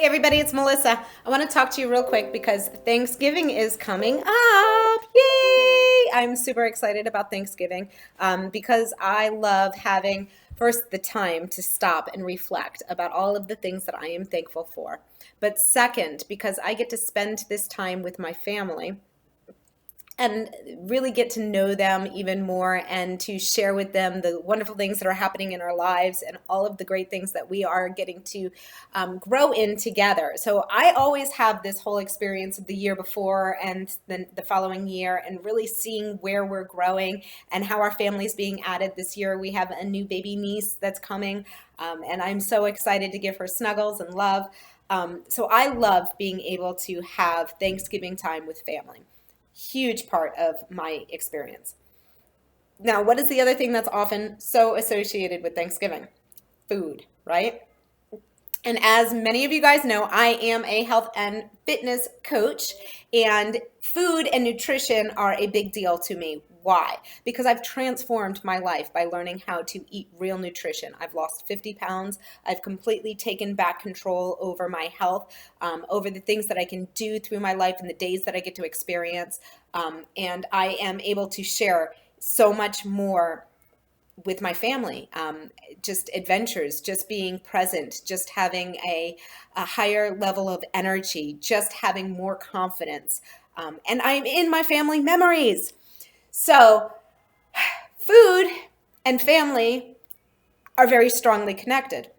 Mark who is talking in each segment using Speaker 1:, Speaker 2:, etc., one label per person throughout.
Speaker 1: Everybody, it's Melissa. I want to talk to you real quick because Thanksgiving is coming up. Yay! I'm super excited about Thanksgiving because I love having first the time to stop and reflect about all of the things that I am thankful for. But second, because I get to spend this time with my family and really get to know them even more and to share with them the wonderful things that are happening in our lives and all of the great things that we are getting to grow in together. So I always have this whole experience of the year before and then the following year and really seeing where we're growing and how our family is being added this year. We have a new baby niece that's coming, and I'm so excited to give her snuggles and love. So I love being able to have Thanksgiving time with family. Huge part of my experience. Now, what is the other thing that's often so associated with Thanksgiving? Food, right? And as many of you guys know, I am a health and fitness coach, and food and nutrition are a big deal to me. Why? Because I've transformed my life by learning how to eat real nutrition. I've lost 50 pounds. I've completely taken back control over my health, over the things that I can do through my life and the days that I get to experience. And I am able to share so much more with my family, just adventures, just being present, just having a higher level of energy, just having more confidence. And I'm in my family memories. So, food and family are very strongly connected.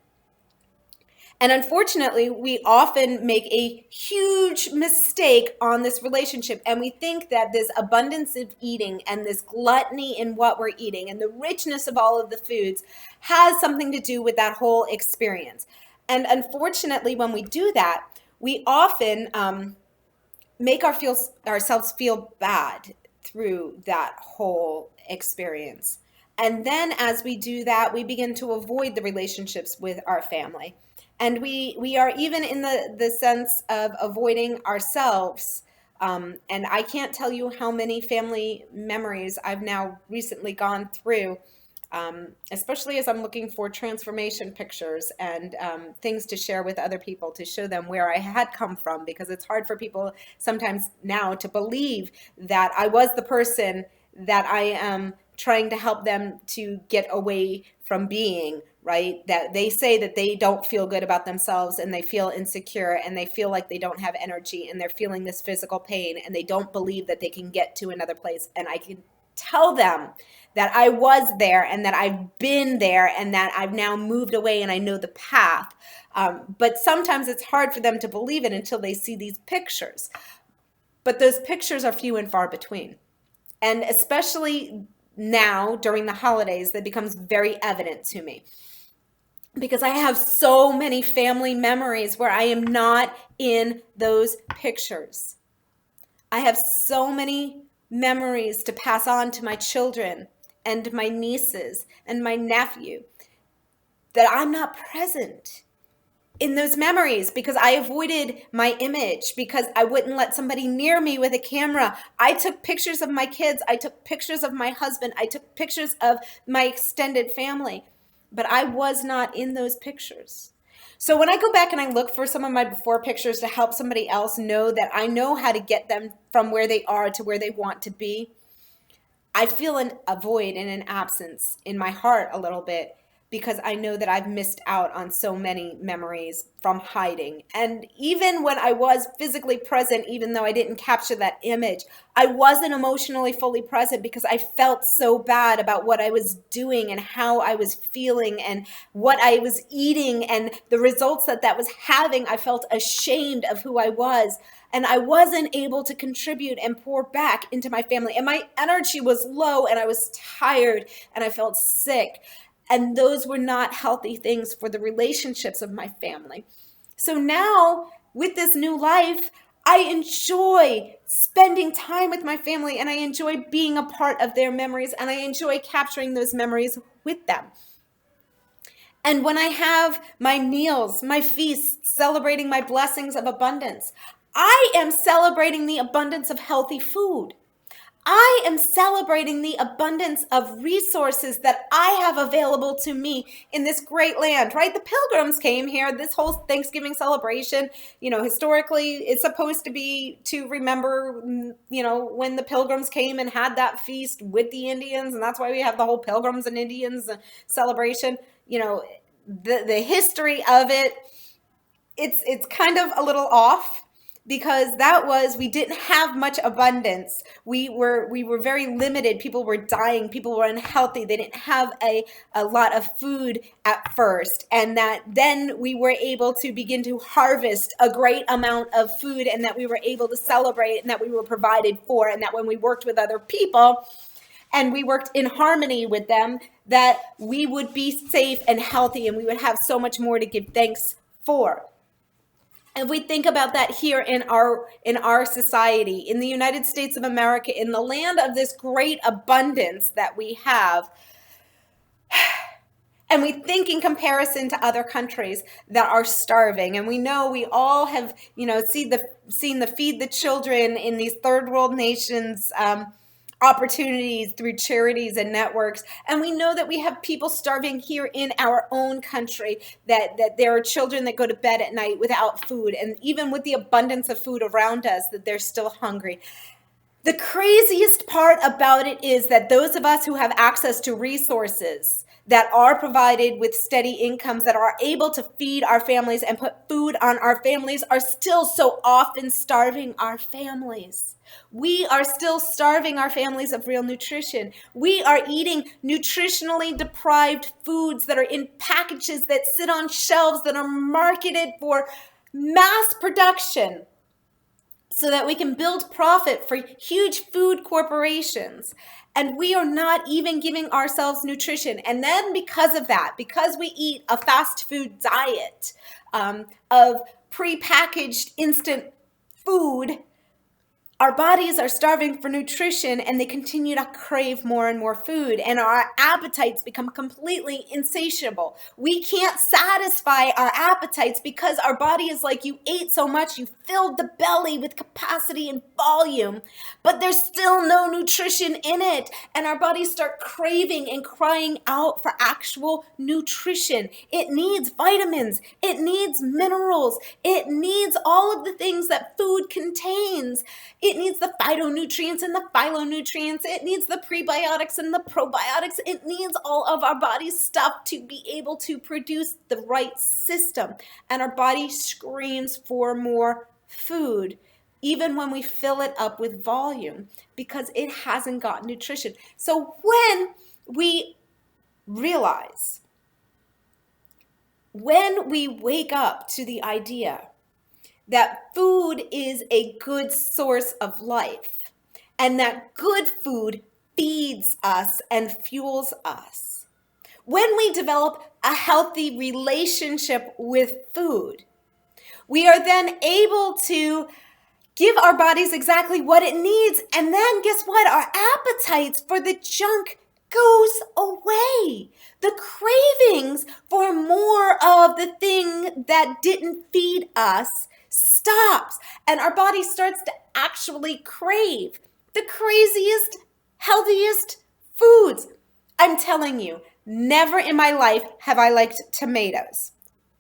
Speaker 1: And unfortunately, we often make a huge mistake on this relationship. And we think that this abundance of eating and this gluttony in what we're eating and the richness of all of the foods has something to do with that whole experience. And unfortunately, when we do that, we often make ourselves feel bad through that whole experience. And then as we do that, we begin to avoid the relationships with our family. And we are even in the sense of avoiding ourselves. And I can't tell you how many family memories I've now recently gone through, especially as I'm looking for transformation pictures and things to share with other people to show them where I had come from, because it's hard for people sometimes now to believe that I was the person that I am trying to help them to get away from being, right? That they say that they don't feel good about themselves and they feel insecure and they feel like they don't have energy and they're feeling this physical pain and they don't believe that they can get to another place. And I can tell them that I was there and that I've been there and that I've now moved away and I know the path. But sometimes it's hard for them to believe it until they see these pictures. But those pictures are few and far between. And especially now during the holidays, that becomes very evident to me because I have so many family memories where I am not in those pictures. I have so many memories to pass on to my children and my nieces and my nephew that I'm not present in those memories because I avoided my image, because I wouldn't let somebody near me with a camera. I took pictures of my kids. I took pictures of my husband. I took pictures of my extended family, but I was not in those pictures. So when I go back and I look for some of my before pictures to help somebody else know that I know how to get them from where they are to where they want to be, I feel a void and an absence in my heart a little bit because I know that I've missed out on so many memories from hiding. And even when I was physically present, even though I didn't capture that image, I wasn't emotionally fully present because I felt so bad about what I was doing and how I was feeling and what I was eating and the results that that was having. I felt ashamed of who I was. And I wasn't able to contribute and pour back into my family. And my energy was low and I was tired and I felt sick. And those were not healthy things for the relationships of my family. So now with this new life, I enjoy spending time with my family and I enjoy being a part of their memories and I enjoy capturing those memories with them. And when I have my meals, my feasts, celebrating my blessings of abundance, I am celebrating the abundance of healthy food. I am celebrating the abundance of resources that I have available to me in this great land, right? The pilgrims came here. This whole Thanksgiving celebration, historically, it's supposed to be to remember, when the pilgrims came and had that feast with the Indians. And that's why we have the whole Pilgrims and Indians celebration. The history of it, it's kind of a little off, because we didn't have much abundance. We were very limited. People were dying, people were unhealthy, they didn't have a lot of food at first, and that then we were able to begin to harvest a great amount of food, and that we were able to celebrate, and that we were provided for, and that when we worked with other people and we worked in harmony with them, that we would be safe and healthy, and we would have so much more to give thanks for. If we think about that here in our society, in the United States of America, in the land of this great abundance that we have, and we think in comparison to other countries that are starving, and we know we all have, seen the Feed the Children in these third world nations, opportunities through charities and networks. And we know that we have people starving here in our own country, that there are children that go to bed at night without food. And even with the abundance of food around us, that they're still hungry. The craziest part about it is that those of us who have access to resources that are provided with steady incomes, that are able to feed our families and put food on our families, are still so often starving our families. We are still starving our families of real nutrition. We are eating nutritionally deprived foods that are in packages that sit on shelves that are marketed for mass production, so that we can build profit for huge food corporations. And we are not even giving ourselves nutrition. And then because of that, because we eat a fast food diet of prepackaged instant food, our bodies are starving for nutrition, and they continue to crave more and more food, and our appetites become completely insatiable. We can't satisfy our appetites because our body is like, you ate so much, you filled the belly with capacity and volume, but there's still no nutrition in it. And our bodies start craving and crying out for actual nutrition. It needs vitamins, it needs minerals, it needs all of the things that food contains. It needs the phytonutrients and the phylonutrients. It needs the prebiotics and the probiotics. It needs all of our body's stuff to be able to produce the right system. And our body screams for more food, even when we fill it up with volume, because it hasn't got nutrition. So when we realize, when we wake up to the idea that food is a good source of life, and that good food feeds us and fuels us, when we develop a healthy relationship with food, we are then able to give our bodies exactly what it needs. And then guess what? Our appetites for the junk goes away. The cravings for more of the thing that didn't feed us stops, and our body starts to actually crave the craziest, healthiest foods. I'm telling you, never in my life have I liked tomatoes.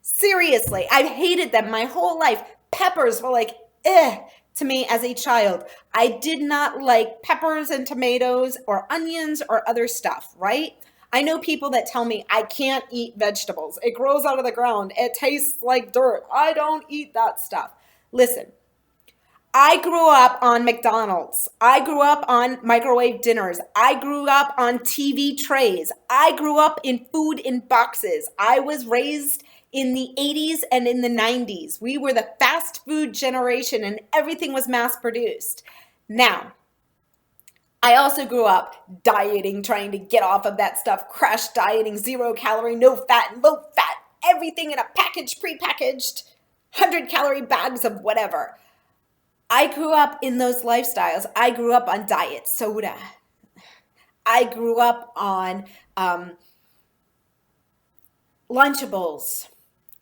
Speaker 1: Seriously, I've hated them my whole life. Peppers were like, to me as a child. I did not like peppers and tomatoes or onions or other stuff, right? I know people that tell me I can't eat vegetables. It grows out of the ground. It tastes like dirt. I don't eat that stuff. Listen, I grew up on McDonald's. I grew up on microwave dinners. I grew up on TV trays. I grew up in food in boxes. I was raised in the 80s and in the 90s. We were the fast food generation, and everything was mass produced. Now, I also grew up dieting, trying to get off of that stuff, crash dieting, 0 calorie, no fat, low fat, everything in a package, prepackaged, 100-calorie bags of whatever. I grew up in those lifestyles. I grew up on diet soda. I grew up on Lunchables.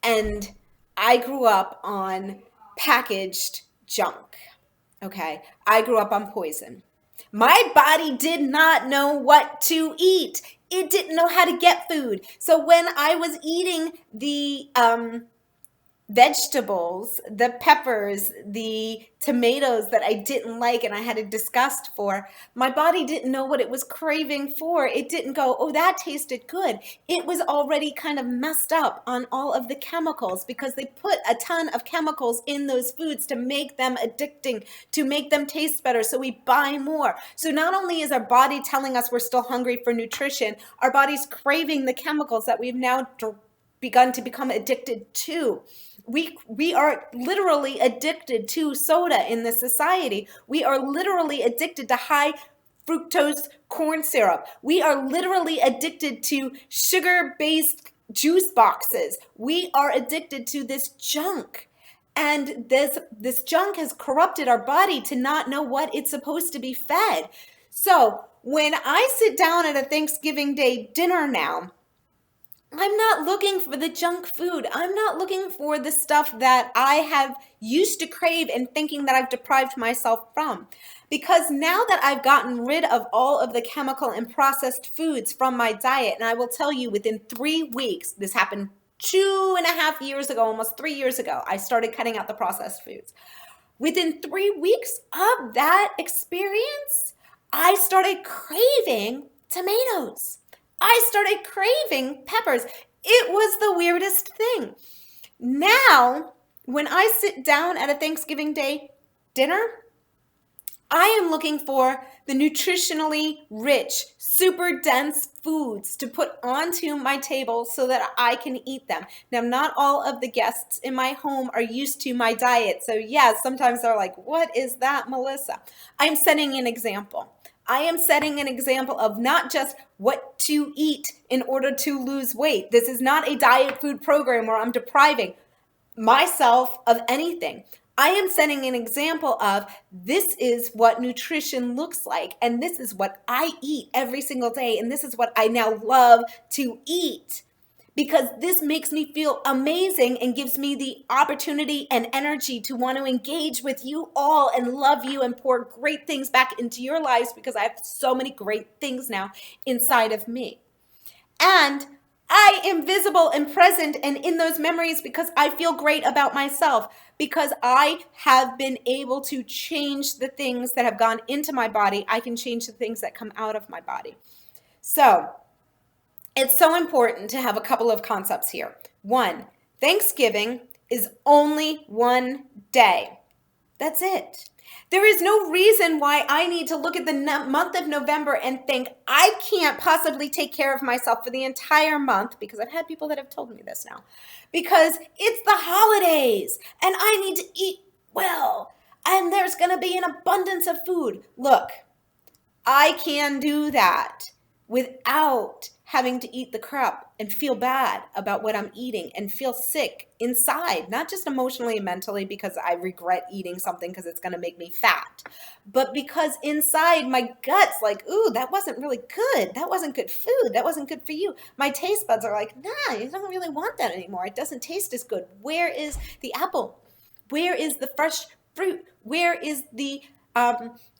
Speaker 1: And I grew up on packaged junk. Okay. I grew up on poison. My body did not know what to eat. It didn't know how to get food. So when I was eating the vegetables, the peppers, the tomatoes that I didn't like and I had a disgust for, my body didn't know what it was craving for. It didn't go, oh, that tasted good. It was already kind of messed up on all of the chemicals because they put a ton of chemicals in those foods to make them addicting, to make them taste better. So we buy more. So not only is our body telling us we're still hungry for nutrition, our body's craving the chemicals that we've now begun to become addicted to. We are literally addicted to soda in this society. We are literally addicted to high fructose corn syrup. We are literally addicted to sugar-based juice boxes. We are addicted to this junk. And this junk has corrupted our body to not know what it's supposed to be fed. So when I sit down at a Thanksgiving Day dinner now, I'm not looking for the junk food. I'm not looking for the stuff that I have used to crave and thinking that I've deprived myself from. Because now that I've gotten rid of all of the chemical and processed foods from my diet, and I will tell you within 3 weeks, this happened 2.5 years ago, almost 3 years ago, I started cutting out the processed foods. Within 3 weeks of that experience, I started craving tomatoes. I started craving peppers. It was the weirdest thing. Now, when I sit down at a Thanksgiving Day dinner, I am looking for the nutritionally rich, super dense foods to put onto my table so that I can eat them. Now, not all of the guests in my home are used to my diet. So yes, sometimes they're like, what is that, Melissa? I'm setting an example. I am setting an example of not just what to eat in order to lose weight. This is not a diet food program where I'm depriving myself of anything. I am setting an example of this is what nutrition looks like, and this is what I eat every single day, and this is what I now love to eat because this makes me feel amazing and gives me the opportunity and energy to want to engage with you all and love you and pour great things back into your lives because I have so many great things now inside of me. And I am visible and present and in those memories because I feel great about myself, because I have been able to change the things that have gone into my body. I can change the things that come out of my body. So it's so important to have a couple of concepts here. One, Thanksgiving is only one day. That's it. There is no reason why I need to look at the month of November and think I can't possibly take care of myself for the entire month, because I've had people that have told me this now, because it's the holidays and I need to eat well and there's going to be an abundance of food. Look, I can do that without having to eat the crap and feel bad about what I'm eating and feel sick inside, not just emotionally and mentally because I regret eating something because it's going to make me fat, but because inside my gut's like, ooh, that wasn't really good. That wasn't good food. That wasn't good for you. My taste buds are like, nah, you don't really want that anymore. It doesn't taste as good. Where is the apple? Where is the fresh fruit? Where is the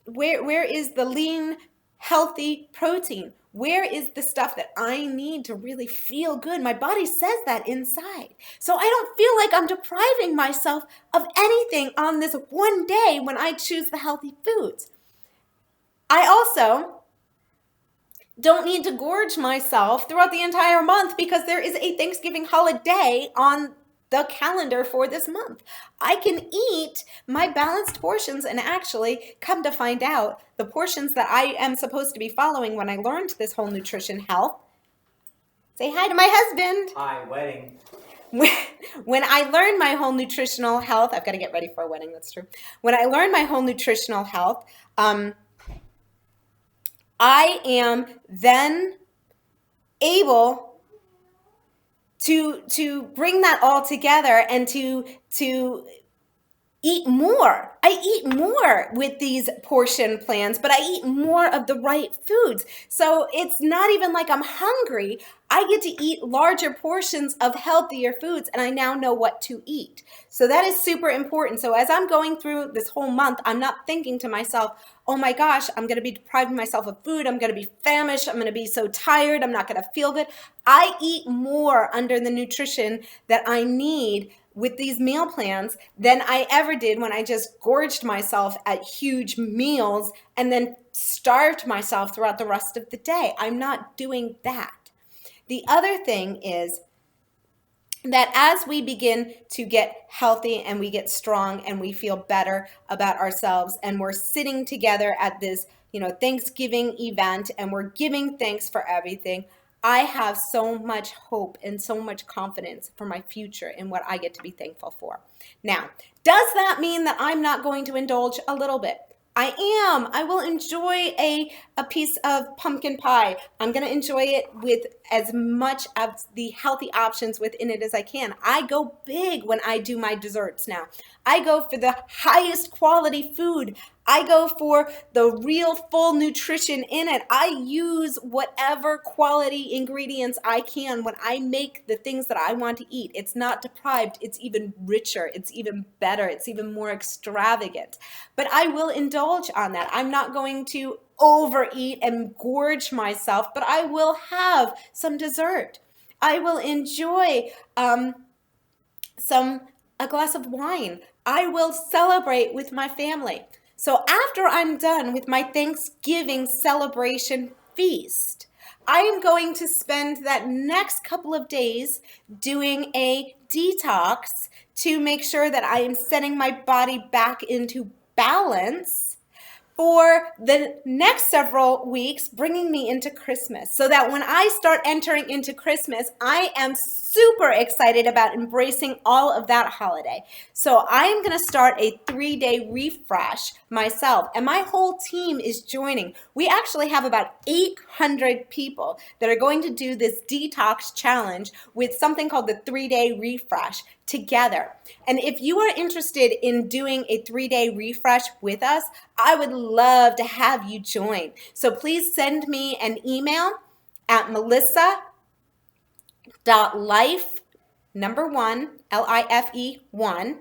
Speaker 1: where is the lean, healthy protein? Where is the stuff that I need to really feel good? My body says that inside. So I don't feel like I'm depriving myself of anything on this one day when I choose the healthy foods. I also don't need to gorge myself throughout the entire month because there is a Thanksgiving holiday on the calendar for this month. I can eat my balanced portions, and actually, come to find out, the portions that I am supposed to be following when I learned this whole nutrition health. Say hi to my husband.
Speaker 2: Hi, wedding.
Speaker 1: When I learned my whole nutritional health, I've got to get ready for a wedding, that's true. When I learned my whole nutritional health, I am then able to bring that all together and to eat more. I eat more with these portion plans, but I eat more of the right foods. So it's not even like I'm hungry. I get to eat larger portions of healthier foods, and I now know what to eat. So that is super important. So as I'm going through this whole month, I'm not thinking to myself, oh my gosh, I'm going to be depriving myself of food. I'm going to be famished. I'm going to be so tired. I'm not going to feel good. I eat more under the nutrition that I need with these meal plans than I ever did when I just gorged myself at huge meals and then starved myself throughout the rest of the day. I'm not doing that. The other thing is that as we begin to get healthy and we get strong and we feel better about ourselves and we're sitting together at this, Thanksgiving event and we're giving thanks for everything, I have so much hope and so much confidence for my future in what I get to be thankful for. Now, does that mean that I'm not going to indulge a little bit? I am. I will enjoy a piece of pumpkin pie. I'm going to enjoy it with as much of the healthy options within it as I can. I go big when I do my desserts now. I go for the highest quality food. I go for the real full nutrition in it. I use whatever quality ingredients I can when I make the things that I want to eat. It's not deprived. It's even richer. It's even better. It's even more extravagant. But I will indulge on that. I'm not going to overeat and gorge myself, but I will have some dessert. I will enjoy a glass of wine. I will celebrate with my family. So after I'm done with my Thanksgiving celebration feast, I am going to spend that next couple of days doing a detox to make sure that I am setting my body back into balance for the next several weeks, bringing me into Christmas, so that when I start entering into Christmas, I am super excited about embracing all of that holiday. So I am going to start a 3-day refresh myself, and my whole team is joining. We actually have about 800 people that are going to do this detox challenge with something called the 3-day refresh together. And if you are interested in doing a 3-day refresh with us, I would love to have you join. So please send me an email at melissa.life, number one, LIFE1,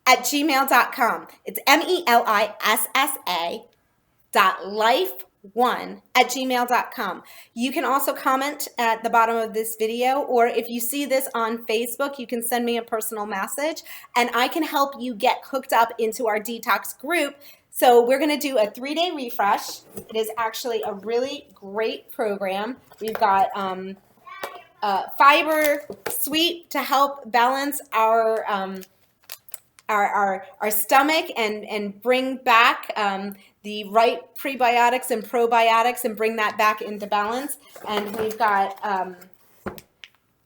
Speaker 1: at gmail.com. It's melissa.life1 at gmail.com. You can also comment at the bottom of this video, or if you see this on Facebook, you can send me a personal message and I can help you get hooked up into our detox group. So we're going to do a 3-day refresh. It is actually a really great program. We've got fiber sweet to help balance our stomach and bring back the right prebiotics and probiotics and bring that back into balance. And we've got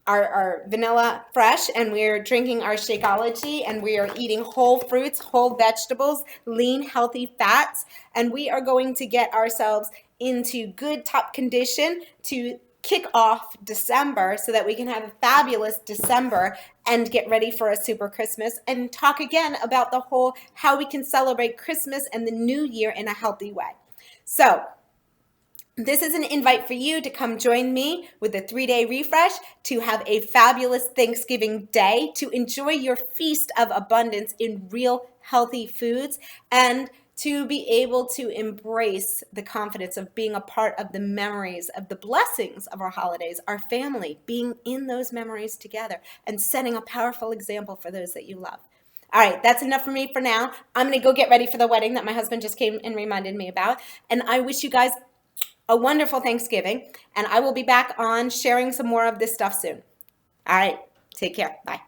Speaker 1: our vanilla fresh, and we're drinking our Shakeology, and we are eating whole fruits, whole vegetables, lean, healthy fats, and we are going to get ourselves into good top condition to kick off December so that we can have a fabulous December and get ready for a super Christmas and talk again about the whole how we can celebrate Christmas and the new year in a healthy way. So this is an invite for you to come join me with a 3-day refresh, to have a fabulous Thanksgiving day, to enjoy your feast of abundance in real healthy foods, and to be able to embrace the confidence of being a part of the memories of the blessings of our holidays, our family, being in those memories together and setting a powerful example for those that you love. All right, that's enough for me for now. I'm going to go get ready for the wedding that my husband just came and reminded me about. And I wish you guys a wonderful Thanksgiving, and I will be back on sharing some more of this stuff soon. All right, take care. Bye.